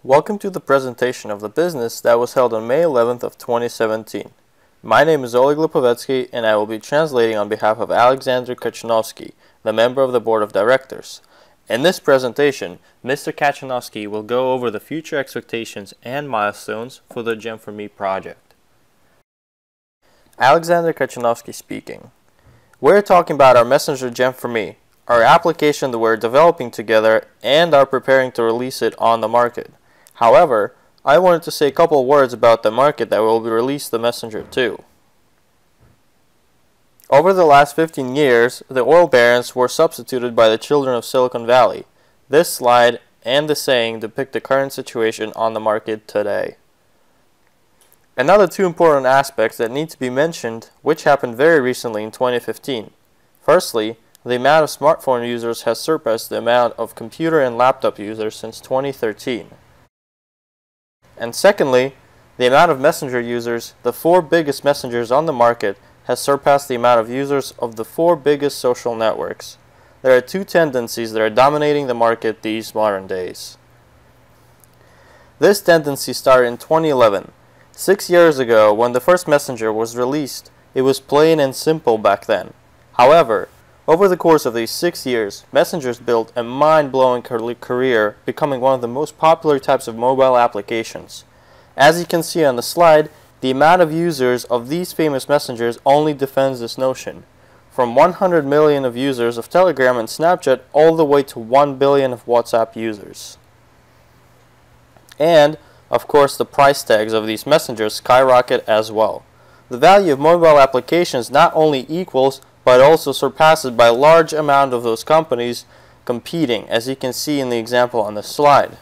Welcome to the presentation of the business that was held on May 11th of 2017. My name is Oleg Lipovetsky and I will be translating on behalf of Alexander Kachanovsky, the member of the board of directors. In this presentation, Mr. Kachanovsky will go over the future expectations and milestones for the Gem4me project. Alexander Kachanovsky speaking. We're talking about our messenger Gem4me, our application that we're developing together and are preparing to release it on the market. However, I wanted to say a couple words about the market that will be released the messenger to. Over the last 15 years, the oil barons were substituted by the children of Silicon Valley. This slide and the saying depict the current situation on the market today. Another two important aspects that need to be mentioned, which happened very recently in 2015. Firstly, the amount of smartphone users has surpassed the amount of computer and laptop users since 2013. And secondly, the amount of messenger users, the four biggest messengers on the market, has surpassed the amount of users of the four biggest social networks. There are two tendencies that are dominating the market these modern days. This tendency started in 2011. 6 years ago, when the first messenger was released, it was plain and simple back then. However, over the course of these 6 years, messengers built a mind-blowing career, becoming one of the most popular types of mobile applications. As you can see on the slide, the amount of users of these famous messengers only defends this notion. From 100 million of users of Telegram and Snapchat all the way to 1 billion of WhatsApp users. And, of course, the price tags of these messengers skyrocket as well. The value of mobile applications not only equals but also surpassed by a large amount of those companies competing, as you can see in the example on the slide.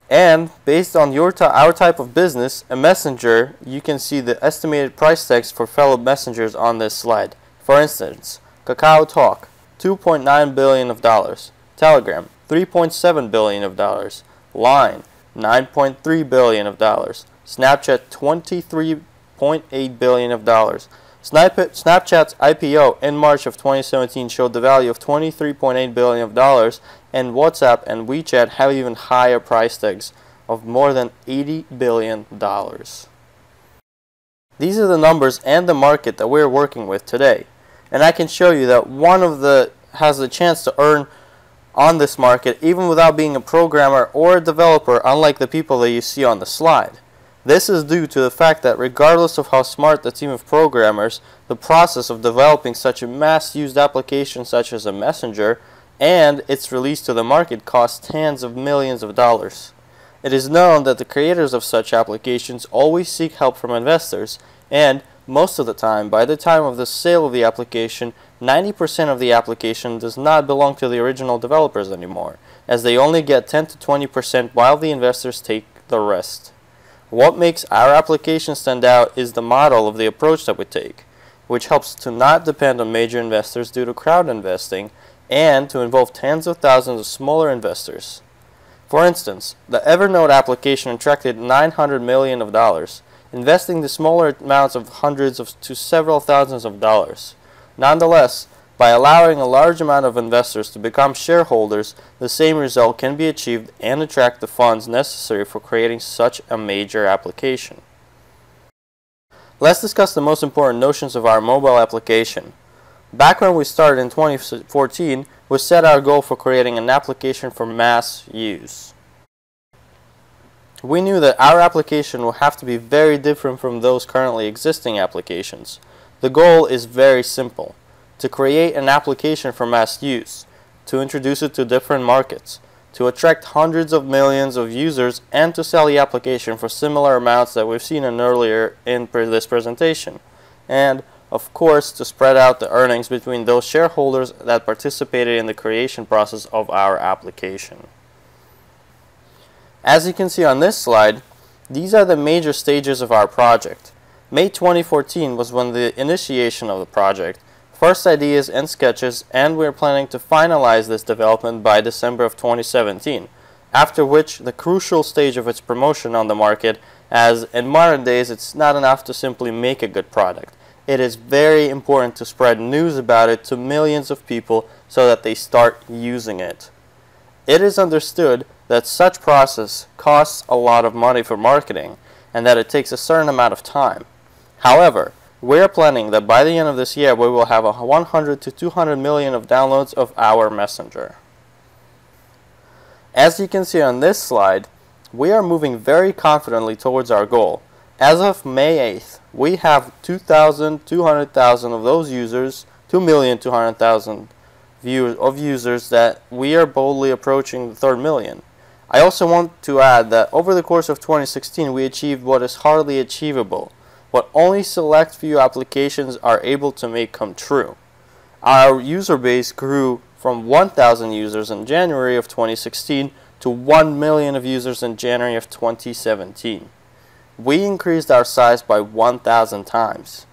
And based on our type of business, a messenger, you can see the estimated price tags for fellow messengers on this slide. For instance, Kakao Talk, $2.9 billion of dollars, Telegram, $3.7 billion of dollars, Line, $9.3 billion of dollars, Snapchat, $23.8 billion of dollars. Snapchat's IPO in March of 2017 showed the value of $23.8 billion of dollars, and WhatsApp and WeChat have even higher price tags of more than $80 billion. These are the numbers and the market that we're working with today, and I can show you that one of the has the chance to earn on this market even without being a programmer or a developer, unlike the people that you see on the slide. This is due to the fact that regardless of how smart the team of programmers, the process of developing such a mass-used application such as a messenger and its release to the market costs tens of millions of dollars. It is known that the creators of such applications always seek help from investors, and most of the time, by the time of the sale of the application, 90% of the application does not belong to the original developers anymore, as they only get 10 to 20% while the investors take the rest. What makes our application stand out is the model of the approach that we take, which helps to not depend on major investors due to crowd investing and to involve tens of thousands of smaller investors. For instance, the Evernote application attracted $900 million of dollars, investing the smaller amounts of hundreds to several thousands of dollars. Nonetheless, by allowing a large amount of investors to become shareholders, the same result can be achieved and attract the funds necessary for creating such a major application. Let's discuss the most important notions of our mobile application. Back when we started in 2014, we set our goal for creating an application for mass use. We knew that our application will have to be very different from those currently existing applications. The goal is very simple: to create an application for mass use, to introduce it to different markets, to attract hundreds of millions of users, and to sell the application for similar amounts that we've seen earlier in this presentation. And, of course, to spread out the earnings between those shareholders that participated in the creation process of our application. As you can see on this slide, these are the major stages of our project. May 2014 was when the initiation of the project, first ideas and sketches, and we are planning to finalize this development by December of 2017, after which the crucial stage of its promotion on the market, as in modern days it's not enough to simply make a good product. It is very important to spread news about it to millions of people so that they start using it. It is understood that such process costs a lot of money for marketing and that it takes a certain amount of time. However, we are planning that by the end of this year we will have 100 to 200 million of downloads of our messenger. As you can see on this slide, we are moving very confidently towards our goal. As of May 8th, we have 2,200,000 of those users, 2,200,000 users that we are boldly approaching the 3rd million. I also want to add that over the course of 2016 we achieved what is hardly achievable, what only select few applications are able to make come true. Our user base grew from 1,000 users in January of 2016 to 1 million of users in January of 2017. We increased our size by 1,000 times.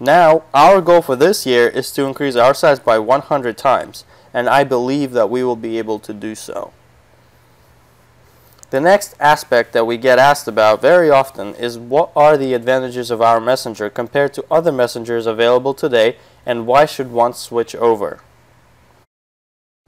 Now, our goal for this year is to increase our size by 100 times, and I believe that we will be able to do so. The next aspect that we get asked about very often is what are the advantages of our messenger compared to other messengers available today, and why should one switch over?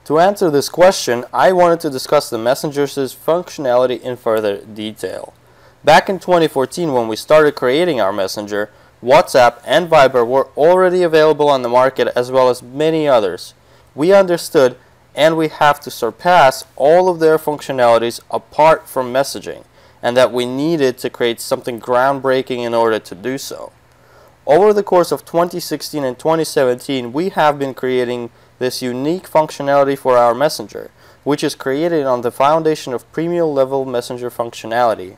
To answer this question, I wanted to discuss the messenger's functionality in further detail. Back in 2014, when we started creating our messenger, WhatsApp and Viber were already available on the market as well as many others. We understood and we have to surpass all of their functionalities apart from messaging, and that we needed to create something groundbreaking in order to do so. Over the course of 2016 and 2017, we have been creating this unique functionality for our messenger, which is created on the foundation of premium level messenger functionality.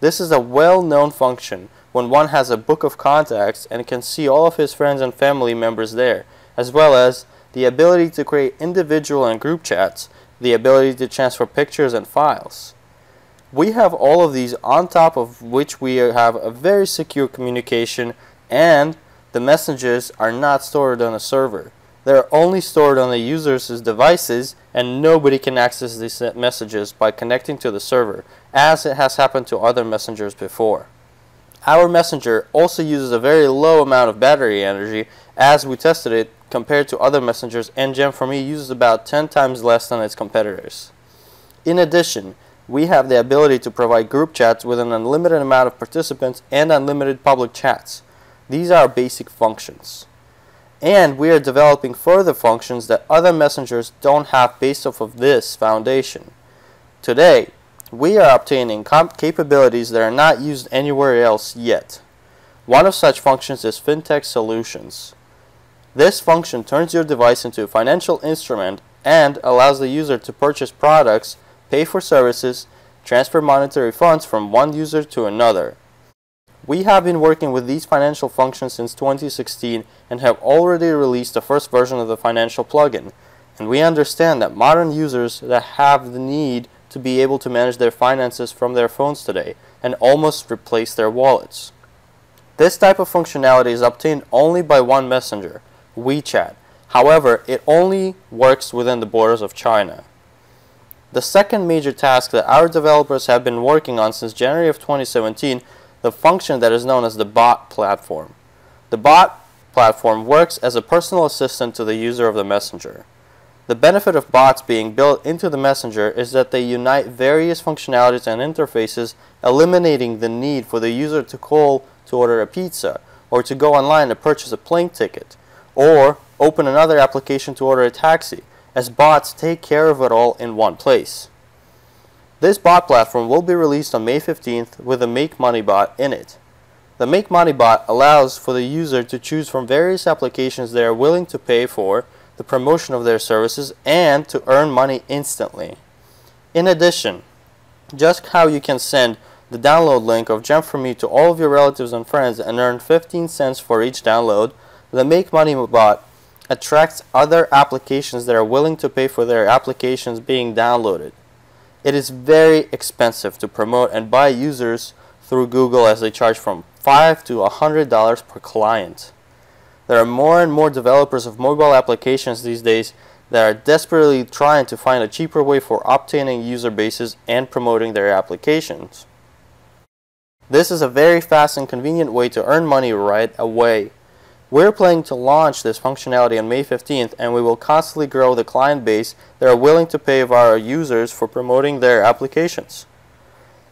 This is a well-known function when one has a book of contacts and can see all of his friends and family members there, as well as the ability to create individual and group chats, the ability to transfer pictures and files. We have all of these on top of which we have a very secure communication, and the messages are not stored on a server. They're only stored on the user's devices, and nobody can access these messages by connecting to the server, as it has happened to other messengers before. Our messenger also uses a very low amount of battery energy as we tested it compared to other messengers, and Gem4me uses about 10 times less than its competitors. In addition, we have the ability to provide group chats with an unlimited amount of participants and unlimited public chats. These are basic functions. And we are developing further functions that other messengers don't have based off of this foundation. Today, we are obtaining capabilities that are not used anywhere else yet. One of such functions is fintech solutions. This function turns your device into a financial instrument and allows the user to purchase products, pay for services, transfer monetary funds from one user to another. We have been working with these financial functions since 2016 and have already released the first version of the financial plugin, and we understand that modern users that have the need to be able to manage their finances from their phones today and almost replace their wallets. This type of functionality is obtained only by one messenger, WeChat. However, it only works within the borders of China. The second major task that our developers have been working on since January of 2017, the function that is known as the bot platform. The bot platform works as a personal assistant to the user of the messenger. The benefit of bots being built into the messenger is that they unite various functionalities and interfaces, eliminating the need for the user to call to order a pizza, or to go online to purchase a plane ticket, or open another application to order a taxi, as bots take care of it all in one place. This bot platform will be released on May 15th with a Make Money bot in it. The Make Money bot allows for the user to choose from various applications they are willing to pay for the promotion of their services and to earn money instantly. In addition, just how you can send the download link of Gem4me to all of your relatives and friends and earn 15 cents for each download, the Make Money bot attracts other applications that are willing to pay for their applications being downloaded. It is very expensive to promote and buy users through Google, as they charge from $5 to $100 per client. There are more and more developers of mobile applications these days that are desperately trying to find a cheaper way for obtaining user bases and promoting their applications. This is a very fast and convenient way to earn money right away. We're planning to launch this functionality on May 15th, and we will constantly grow the client base that are willing to pay our users for promoting their applications.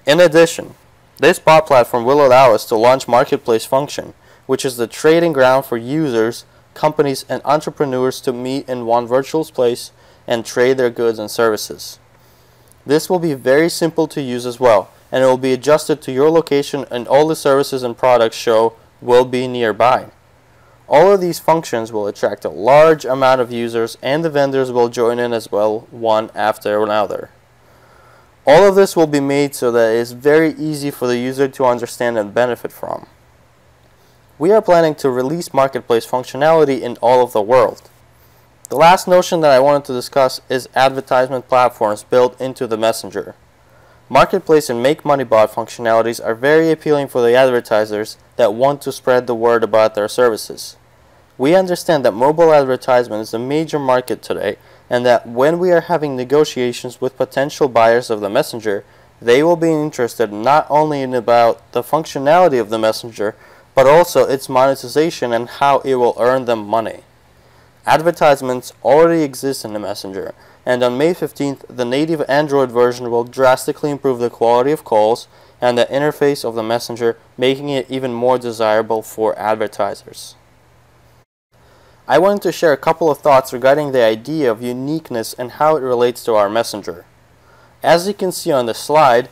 In addition, this bot platform will allow us to launch Marketplace function, which is the trading ground for users, companies, and entrepreneurs to meet in one virtual place and trade their goods and services. This will be very simple to use as well, and it will be adjusted to your location, and all the services and products shown will be nearby. All of these functions will attract a large amount of users, and the vendors will join in as well, one after another. All of this will be made so that it is very easy for the user to understand and benefit from. We are planning to release Marketplace functionality in all of the world. The last notion that I wanted to discuss is advertisement platforms built into the Messenger. Marketplace and Make Money Bot functionalities are very appealing for the advertisers that want to spread the word about their services. We understand that mobile advertisement is a major market today, and that when we are having negotiations with potential buyers of the Messenger, they will be interested not only in about the functionality of the Messenger, but also its monetization and how it will earn them money. Advertisements already exist in the Messenger, and on May 15th, the native Android version will drastically improve the quality of calls and the interface of the Messenger, making it even more desirable for advertisers. I wanted to share a couple of thoughts regarding the idea of uniqueness and how it relates to our Messenger. As you can see on the slide,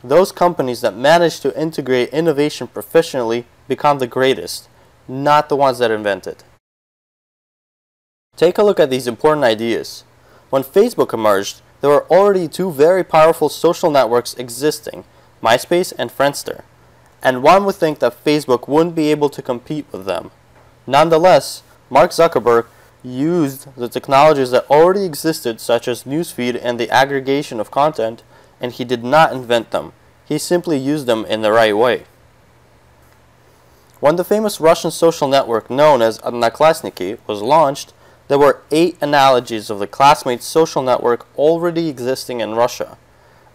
those companies that manage to integrate innovation proficiently become the greatest, not the ones that invent it. Take a look at these important ideas. When Facebook emerged, there were already two very powerful social networks existing, MySpace and Friendster, and one would think that Facebook wouldn't be able to compete with them. Nonetheless, Mark Zuckerberg used the technologies that already existed, such as newsfeed and the aggregation of content, and he did not invent them. He simply used them in the right way. When the famous Russian social network known as Odnoklassniki was launched, there were 8 analogies of the Classmates social network already existing in Russia.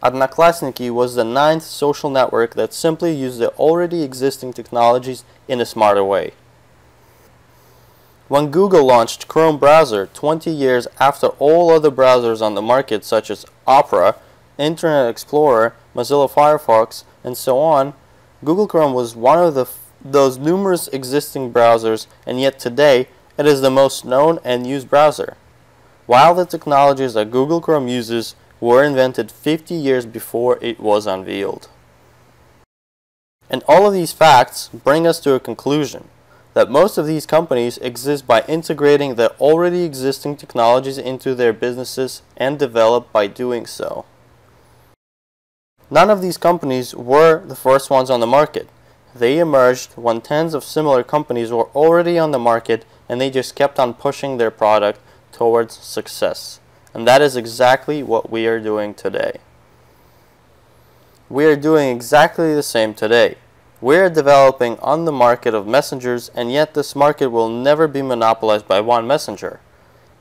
Odnoklassniki was the 9th social network that simply used the already existing technologies in a smarter way. When Google launched Chrome browser 20 years after all other browsers on the market such as Opera, Internet Explorer, Mozilla Firefox, and so on, Google Chrome was one of those numerous existing browsers, and yet today it is the most known and used browser. While the technologies that Google Chrome uses were invented 50 years before it was unveiled. And all of these facts bring us to a conclusion that most of these companies exist by integrating the already existing technologies into their businesses and develop by doing so. None of these companies were the first ones on the market. They emerged when tens of similar companies were already on the market, and they just kept on pushing their product towards success. And that is exactly what we are doing today. We are doing exactly the same today. We are developing on the market of messengers, and yet this market will never be monopolized by one messenger.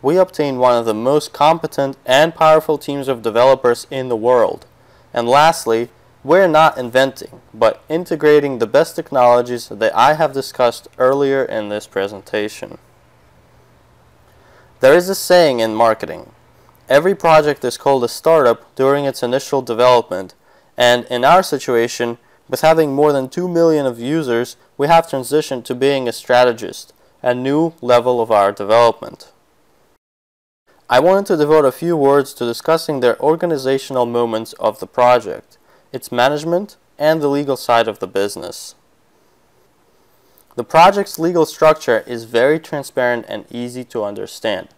We obtained one of the most competent and powerful teams of developers in the world. And lastly, we're not inventing, but integrating the best technologies that I have discussed earlier in this presentation. There is a saying in marketing: every project is called a startup during its initial development, and in our situation, with having more than 2 million of users, we have transitioned to being a strategist, a new level of our development. I wanted to devote a few words to discussing the organizational moments of the project, its management, and the legal side of the business. The project's legal structure is very transparent and easy to understand.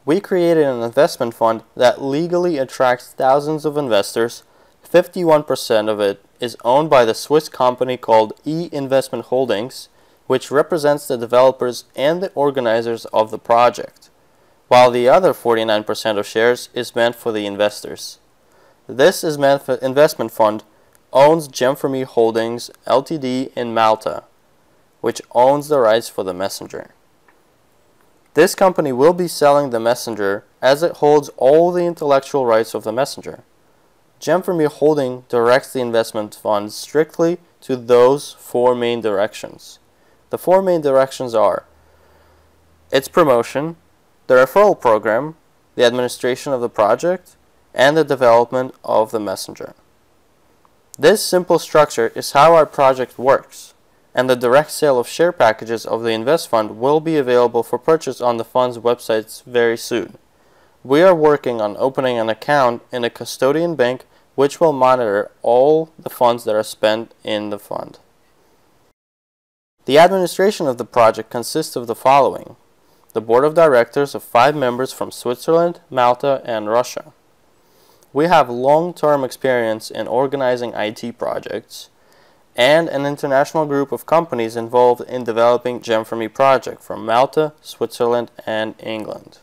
We created an investment fund that legally attracts thousands of investors. 51% of it is owned by the Swiss company called E-Investment Holdings, which represents the developers and the organizers of the project, while the other 49% of shares is meant for the investors. This investment fund owns Gem4me Holdings Ltd. in Malta, which owns the rights for the messenger. This company will be selling the messenger as it holds all the intellectual rights of the messenger. Gem4me Holding directs the investment funds strictly to those 4 main directions. The four main directions are its promotion, the referral program, the administration of the project, and the development of the messenger. This simple structure is how our project works, and the direct sale of share packages of the Invest Fund will be available for purchase on the fund's websites very soon. We are working on opening an account in a custodian bank which will monitor all the funds that are spent in the fund. The administration of the project consists of the following: the board of directors of 5 members from Switzerland, Malta, and Russia. We have long-term experience in organizing IT projects and an international group of companies involved in developing Gem4me project from Malta, Switzerland, and England.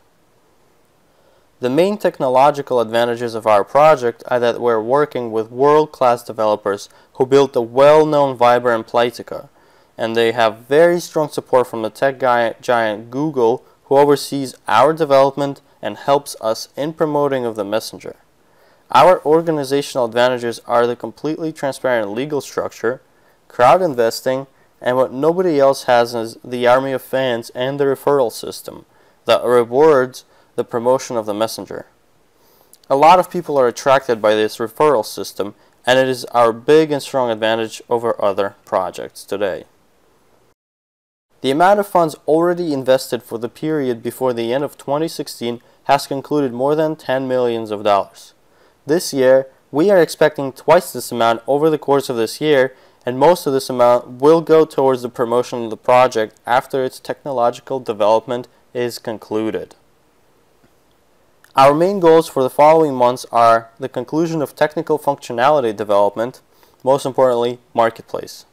The main technological advantages of our project are that we're working with world-class developers who built the well-known Viber and Playtika, and they have very strong support from the tech giant Google, who oversees our development and helps us in promoting of the messenger. Our organizational advantages are the completely transparent legal structure, crowd investing, and what nobody else has is the army of fans and the referral system that rewards the promotion of the messenger. A lot of people are attracted by this referral system, and it is our big and strong advantage over other projects today. The amount of funds already invested for the period before the end of 2016 has concluded more than $10 million. This year, we are expecting twice this amount over the course of this year, and most of this amount will go towards the promotion of the project after its technological development is concluded. Our main goals for the following months are the conclusion of technical functionality development, most importantly, marketplace,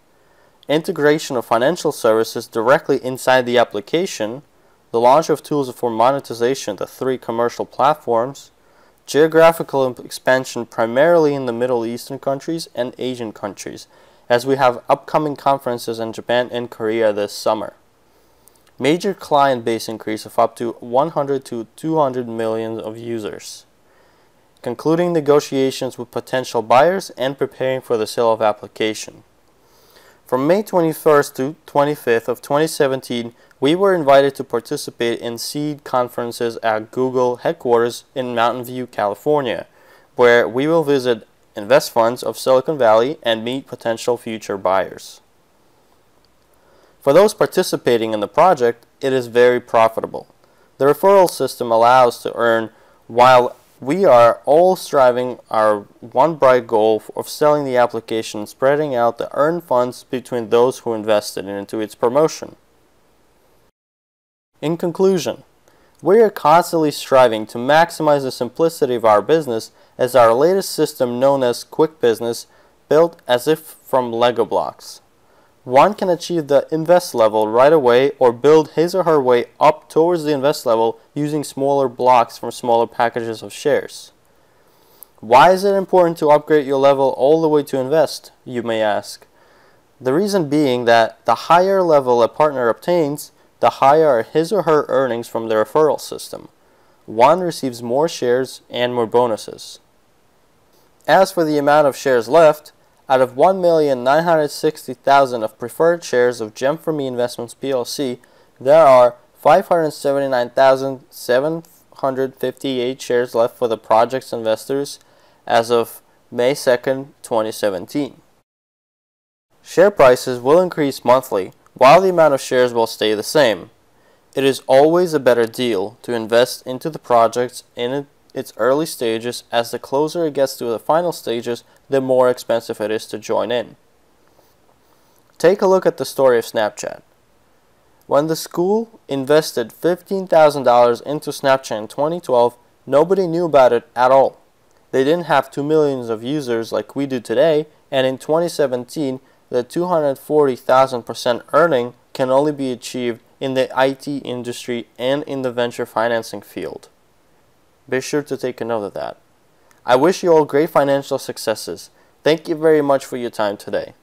integration of financial services directly inside the application, the launch of tools for monetization to 3 commercial platforms, geographical expansion primarily in the Middle Eastern countries and Asian countries, as we have upcoming conferences in Japan and Korea this summer. Major client base increase of up to 100 to 200 million of users. Concluding negotiations with potential buyers and preparing for the sale of application. From May 21st to 25th of 2017, we were invited to participate in seed conferences at Google headquarters in Mountain View, California, where we will visit invest funds of Silicon Valley and meet potential future buyers. For those participating in the project, it is very profitable. The referral system allows to earn while we are all striving our one bright goal of selling the application and spreading out the earned funds between those who invested into its promotion. In conclusion, we are constantly striving to maximize the simplicity of our business as our latest system known as Quick Business built as if from Lego blocks. One can achieve the invest level right away or build his or her way up towards the invest level using smaller blocks from smaller packages of shares. Why is it important to upgrade your level all the way to invest, you may ask? The reason being that the higher level a partner obtains, the higher are his or her earnings from the referral system. One receives more shares and more bonuses. As for the amount of shares left, out of 1,960,000 of preferred shares of Gem4me Investments plc, there are 579,758 shares left for the project's investors as of May 2nd, 2017. Share prices will increase monthly, while the amount of shares will stay the same. It is always a better deal to invest into the projects in its early stages, as the closer it gets to the final stages, the more expensive it is to join in. Take a look at the story of Snapchat. When the school invested $15,000 into Snapchat in 2012, nobody knew about it at all. They didn't have 2 million of users like we do today, and in 2017, the 240,000% earning can only be achieved in the IT industry and in the venture financing field. Be sure to take a note of that. I wish you all great financial successes. Thank you very much for your time today.